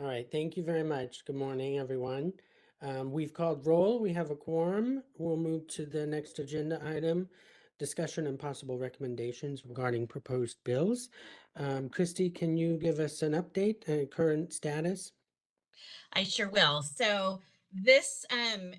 All right, thank you very much. Good morning, everyone. We've called roll. We have a quorum. We'll move to the next agenda item, discussion and possible recommendations regarding proposed bills. Christy, can you give us an update, current status? I sure will. So this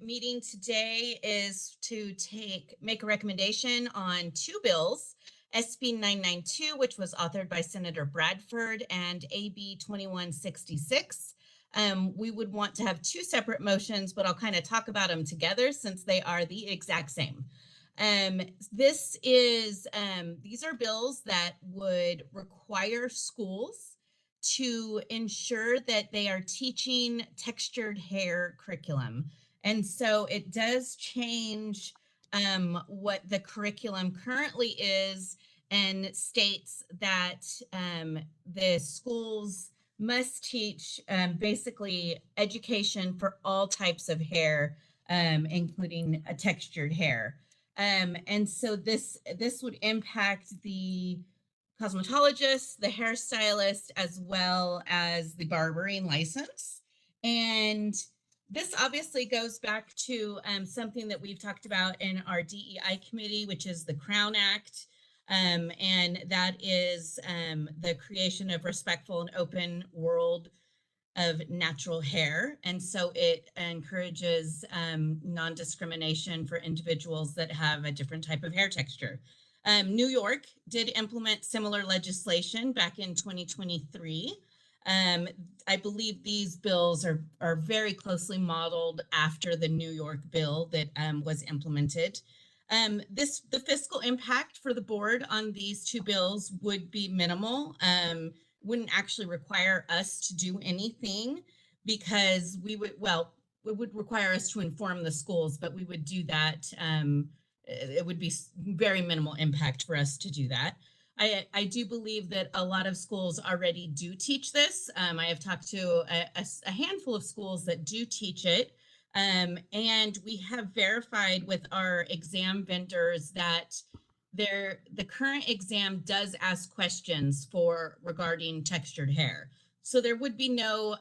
meeting today is to make a recommendation on two bills, SB 992, which was authored by Senator Bradford, and AB 2166. We would want to have two separate motions, but I'll kind of talk about them together since they are the exact same. These are bills that would require schools to ensure that they are teaching textured hair curriculum. And so it does change what the curriculum currently is and states that the schools must teach basically education for all types of hair, including a textured hair. And so this would impact the cosmetologist, the hairstylist, as well as the barbering license. And this obviously goes back to something that we've talked about in our DEI committee, which is the Crown Act. And that is the creation of respectful and open world of natural hair. And so it encourages non-discrimination for individuals that have a different type of hair texture. New York did implement similar legislation back in 2023. I believe these bills are very closely modeled after the New York bill that was implemented. The fiscal impact for the board on these two bills would be minimal. Wouldn't actually require us to do anything because it would require us to inform the schools, but we would do that. It would be very minimal impact for us to do that. I do believe that a lot of schools already do teach this. I have talked to a handful of schools that do teach it. And we have verified with our exam vendors that the current exam does ask questions regarding textured hair. So there would be no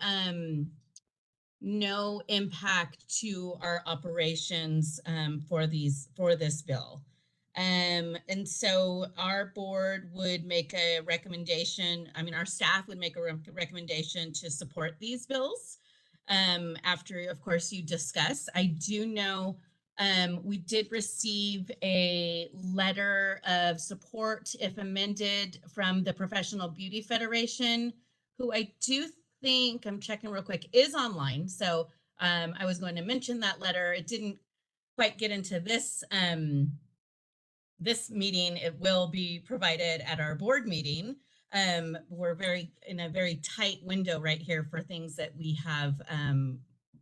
impact to our operations for this bill. And so our board would make a recommendation. I mean, our staff would make a recommendation to support these bills after, of course, you discuss. I do know we did receive a letter of support, if amended, from the Professional Beauty Federation, who I do think, I'm checking real quick, is online. So I was going to mention that letter. It didn't quite get into this meeting. It will be provided at our board meeting. We're in a very tight window right here for things that we have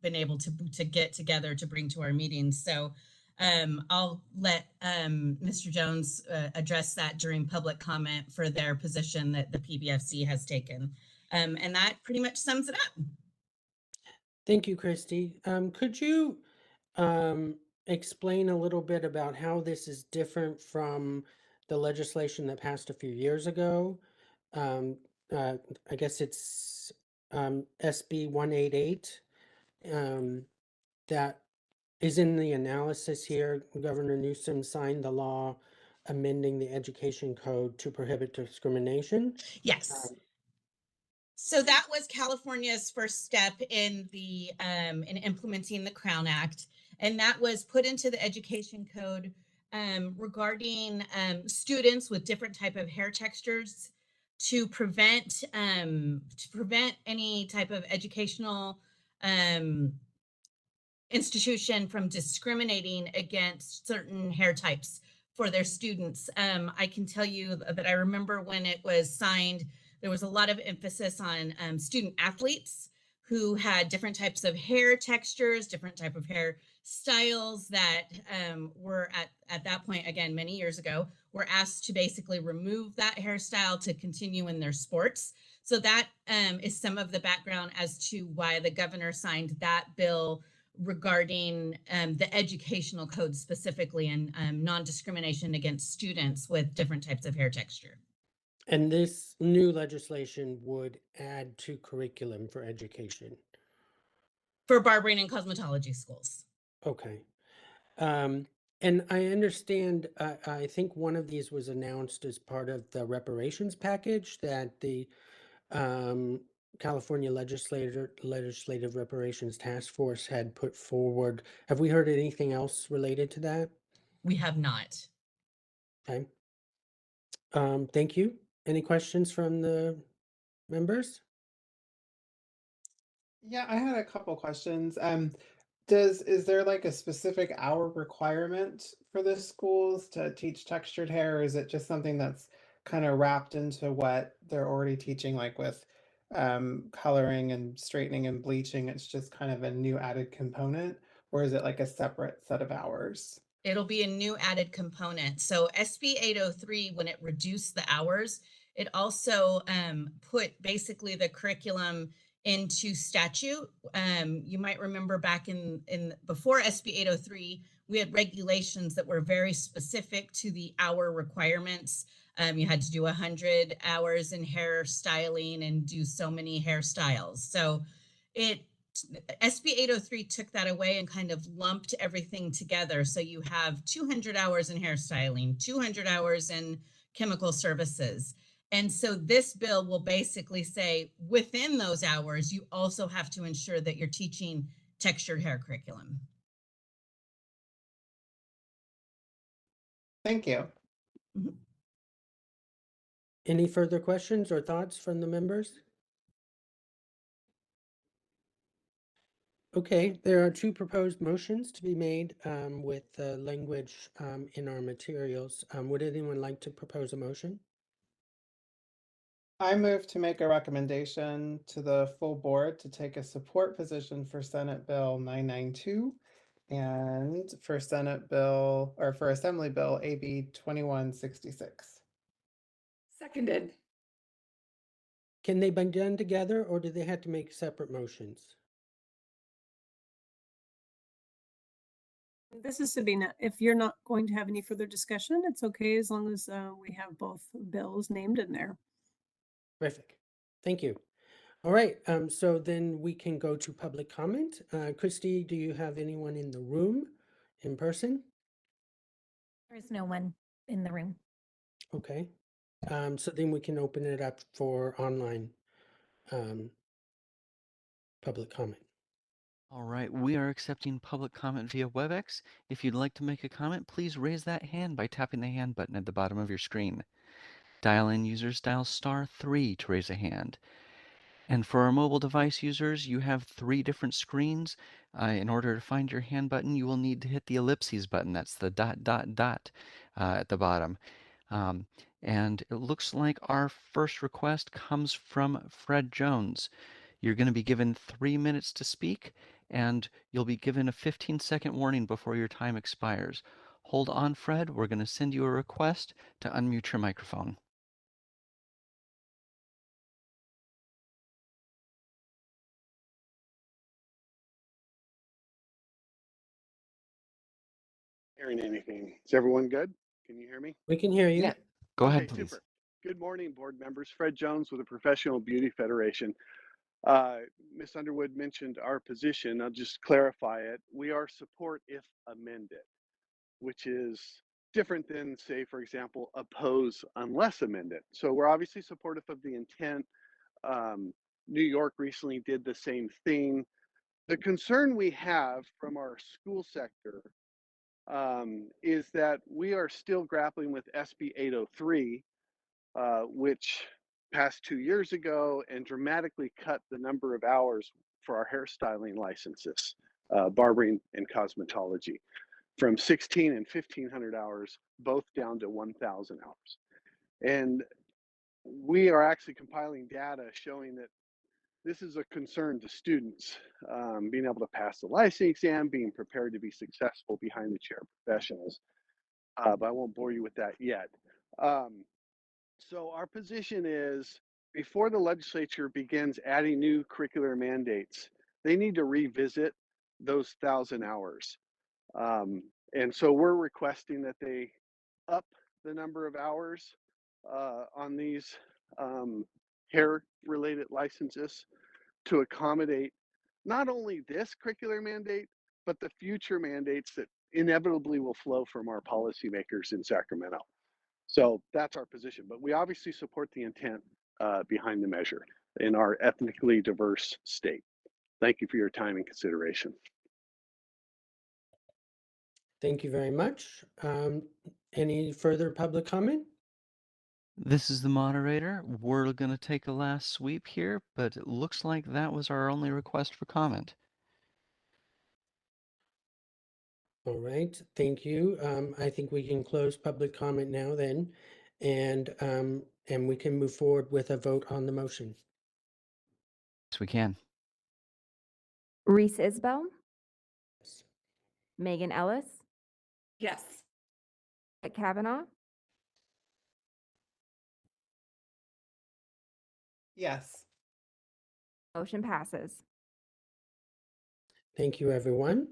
been able to get together to bring to our meetings. So I'll let Mr. Jones address that during public comment for their position that the PBFC has taken. And that pretty much sums it up. Thank you, Christy. Could you explain a little bit about how this is different from the legislation that passed a few years ago? Um, I guess it's SB 188 that is in the analysis here. Governor Newsom signed the law amending the education code to prohibit discrimination. Yes. Um, So that was California's first step in in implementing the Crown Act, and that was put into the education code regarding students with different type of hair textures to prevent any type of educational um, institution from discriminating against certain hair types for their students. I can tell you that I remember when it was signed, there was a lot of emphasis on student athletes who had different types of hair textures, different type of hair styles that were at that point, again, many years ago, were asked to basically remove that hairstyle to continue in their sports. So that is some of the background as to why the governor signed that bill regarding the educational code specifically and non-discrimination against students with different types of hair texture. And this new legislation would add to curriculum for education. For barbering and cosmetology schools. Okay. Um, and I understand, I think one of these was announced as part of the reparations package that the um, California Legislative Reparations Task Force had put forward. Have we heard anything else related to that? We have not. Okay. Thank you. Any questions from the members? Yeah, I had a couple questions. Is there like a specific hour requirement for the schools to teach textured hair, or is it just something that's kind of wrapped into what they're already teaching, like with coloring and straightening and bleaching? It's just kind of a new added component, or is it like a separate set of hours? It'll be a new added component. So SB 803, when it reduced the hours, it also put basically the curriculum into statute. You might remember back in before SB 803, we had regulations that were very specific to the hour requirements. You had to do 100 hours in hair styling and do so many hairstyles. So it SB 803 took that away and kind of lumped everything together. So you have 200 hours in hairstyling, 200 hours in chemical services. And so this bill will basically say within those hours, you also have to ensure that you're teaching textured hair curriculum. Thank you. Mhm. Any further questions or thoughts from the members? Okay, there are two proposed motions to be made with language in our materials. Would anyone like to propose a motion? I move to make a recommendation to the full board to take a support position for Senate Bill 992 and for Senate Bill, or for Assembly Bill AB 2166. Seconded. Can they be done together or do they have to make separate motions? This is Sabina. If you're not going to have any further discussion, it's okay as long as we have both bills named in there. Terrific. Thank you. All right, so then we can go to public comment. Christy, do you have anyone in the room in person? There is no one in the room. Okay. So then we can open it up for online public comment. All right, we are accepting public comment via WebEx. If you'd like to make a comment, please raise that hand by tapping the hand button at the bottom of your screen. Dial-in users dial *3 to raise a hand. And for our mobile device users, you have 3 different screens. In order to find your hand button, you will need to hit the ellipses button. That's the ... at the bottom. And it looks like our first request comes from Fred Jones. You're going to be given 3 minutes to speak, and you'll be given a 15-second warning before your time expires. Hold on, Fred. We're going to send you a request to unmute your microphone. Hearing anything. Is everyone good? Can you hear me? We can hear you. Yeah. Go Okay, ahead, please. super. Good morning, board members. Fred Jones with the Professional Beauty Federation. Ms. Underwood mentioned our position. I'll just clarify it. We are support if amended, which is different than, say, for example, oppose unless amended. So we're obviously supportive of the intent. New York recently did the same thing. The concern we have from our school sector is that we are still grappling with SB 803, which passed 2 years ago and dramatically cut the number of hours for our hairstyling licenses, barbering and cosmetology, from 16 and 1500 hours, both down to 1000 hours. And we are actually compiling data showing that this is a concern to students, being able to pass the licensing exam, being prepared to be successful behind the chair professionals. But I won't bore you with that yet. So our position is, before the legislature begins adding new curricular mandates, they need to revisit those 1000 hours. And so we're requesting that they up the number of hours on these hair related licenses to accommodate not only this curricular mandate, but the future mandates that inevitably will flow from our policymakers in Sacramento. So that's our position. But we obviously support the intent behind the measure in our ethnically diverse state. Thank you for your time and consideration. Thank you very much. Any further public comment? This is the moderator. We're going to take a last sweep here, but it looks like that was our only request for comment. All right, thank you. I think we can close public comment now then, and we can move forward with a vote on the motion. Yes, we can. Reese Isbell, Yes. Megan Ellis, Yes. Brett Kavanaugh, Yes. motion passes. Thank you, everyone.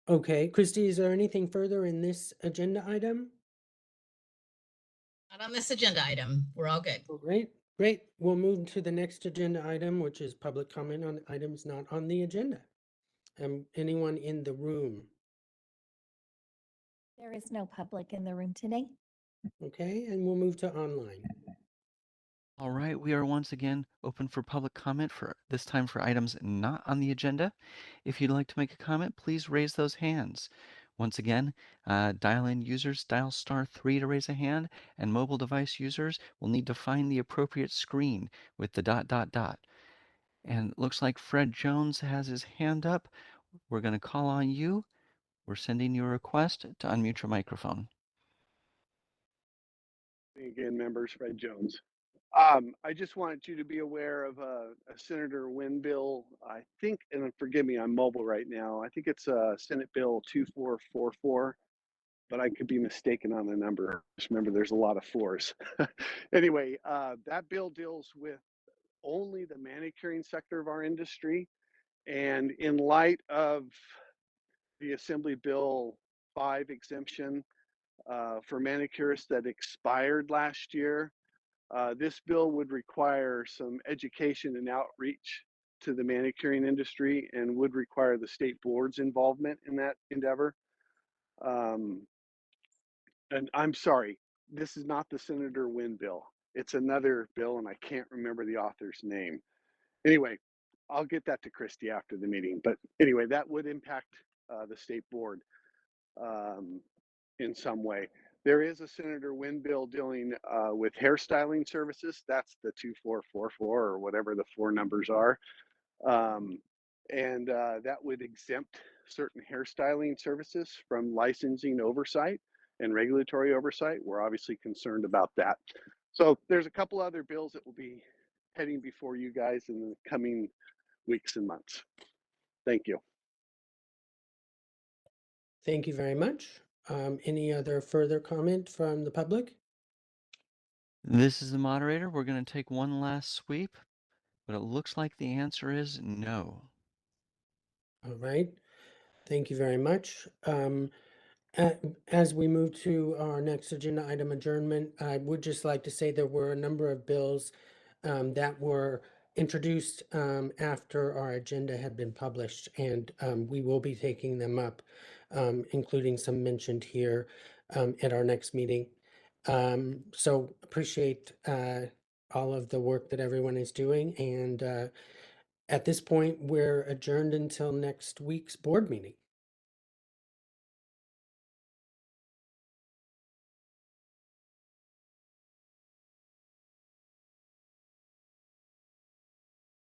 Okay, Christy, is there anything further in this agenda item? Not on this agenda item. We're all good. All right, great. We'll move to the next agenda item, which is public comment on items not on the agenda. Anyone in the room? There is no public in the room today. Okay, and we'll move to online. All right, we are once again open for public comment for this time for items not on the agenda. If you'd like to make a comment, please raise those hands. Once again, dial-in users dial *3 to raise a hand, and mobile device users will need to find the appropriate screen with the ... And it looks like Fred Jones has his hand up. We're going to call on you. We're sending you a request to unmute your microphone. Again, members, Fred Jones. I just wanted you to be aware of a Senator Wynn bill. I think, and forgive me, I'm mobile right now. I think it's Senate Bill 2444, but I could be mistaken on the number. Just remember, there's a lot of fours. Anyway, that bill deals with only the manicuring sector of our industry. And in light of the Assembly Bill 5 exemption for manicurists that expired last year, this bill would require some education and outreach to the manicuring industry and would require the state board's involvement in that endeavor. And I'm sorry, this is not the Senator Wynn bill. It's another bill, and I can't remember the author's name. Anyway, I'll get that to Christy after the meeting. But anyway, that would impact the state board in some way. There is a Senator Wynn bill dealing with hairstyling services. That's the 2444 or whatever the four numbers are. And that would exempt certain hairstyling services from licensing oversight and regulatory oversight. We're obviously concerned about that. So there's a couple other bills that will be heading before you guys in the coming weeks and months. Thank you. Thank you very much. Any other further comment from the public? This is the moderator. We're going to take one last sweep, but it looks like the answer is no. All right, thank you very much. As we move to our next agenda item, adjournment, I would just like to say there were a number of bills that were introduced after our agenda had been published, and we will be taking them up, including some mentioned here at our next meeting. So appreciate all of the work that everyone is doing, and at this point, we're adjourned until next week's board meeting.